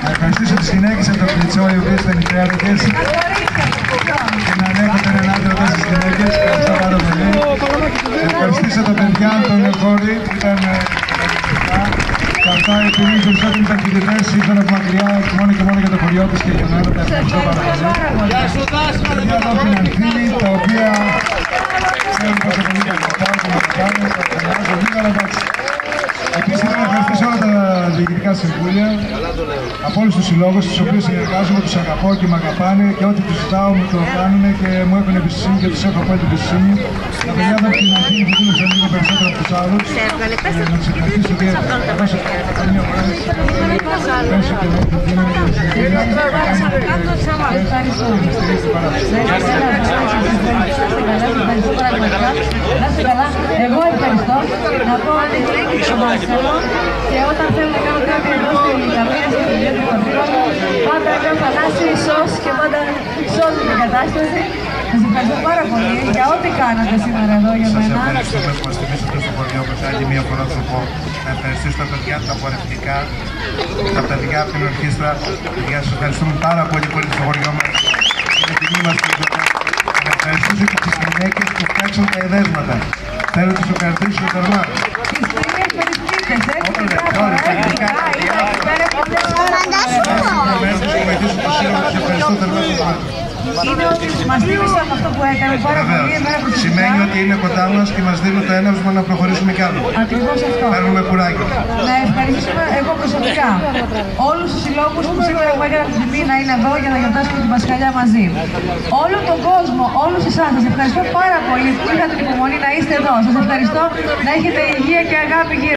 Να ευχαριστήσω τις γυναίκες από το Κλιτσό, οι οποίες ήταν ιδεάτικες και να ανέχονται έναν άντρα τόσες γυναίκες. Ευχαριστώ πάρα πολύ. Ευχαριστήσω τα παιδιά από τον Χώρη που ήταν εξαιρετικά. Και αυτά επειδή οι περισσότεροι ήταν φοιτητές, ήρθαν από μακριά μόνο και μόνο για το χωριό τους και για τον έρωτα. Ευχαριστώ πάρα πολύ. Τα παιδιά εδώ από την Ανθήνη, τα οποία ξέρουν πόσο πολύ τα κατάλληλα και να τα κάνουν, τα φωνάζω λίγο, αλλά εντάξει. Επίσης θέλω να ευχαριστήσω όλα τα διοικητικά συμβούλια, από όλους τους συλλόγους, τους οποίους συνεργάζομαι, τους αγαπώ και με αγαπάνε και ό,τι τους ζητάω μου το κάνουν και μου έχουν εμπιστοσύνη και τους έχω απόλυτη εμπιστοσύνη. Τα παιδιά από την Αθήνα που δούλεψαν λίγο περισσότερο από τους άλλους. Να τους ευχαριστήσω και όσο μια φορά πέσω και να έχουν δίνει και συνεχεία. Εγώ ευχαριστώ να πω ότι και όταν θέλω να κάνω κάτι εδώ στην Ιταλία, στην δουλειά του Παντρώνου, πάντα κάνω Θανάση, σως και πάντα σώζει την κατάσταση. Σας ευχαριστώ πάρα πολύ για ό,τι κάνατε σήμερα εδώ για μένα. Σας ευχαριστούμε που μας θυμίσατε στο χωριό μας. Άλλη μία φορά θα πω να ευχαριστήσω τα παιδιά τα πορευτικά, τα παιδιά από την ορχήστρα. Παιδιά, σας ευχαριστούμε πάρα πολύ που ήρθατε στο χωριό μας. Είναι τιμή μας που ήρθατε. Να ευχαριστήσω και τις γυναίκες που φτιάξαν τα εδέσματα. Θέλω να τους ευχαριστήσω θερμά. Είναι ότι μας δίνησαν αυτό που έκανε πάρα πολύ εμένα προσωπικά. Σημαίνει ότι είναι κοντά μας και μας δίνουν το έναυσμα να προχωρήσουμε κι άλλο. Ακριβώς αυτό. Παίρνουμε κουράγιο. Να ευχαριστήσουμε εγώ προσωπικά όλους τους συλλόγους που σήμερα μου έκαναν την τιμή να είναι εδώ για να γιορτάσουμε την Πασχαλιά μαζί. Όλο τον κόσμο, όλους εσάς, σας ευχαριστώ πάρα πολύ που είχατε την υπομονή να είστε εδώ. Σας ευχαριστώ να έχετε υγεία και αγάπη γύρω.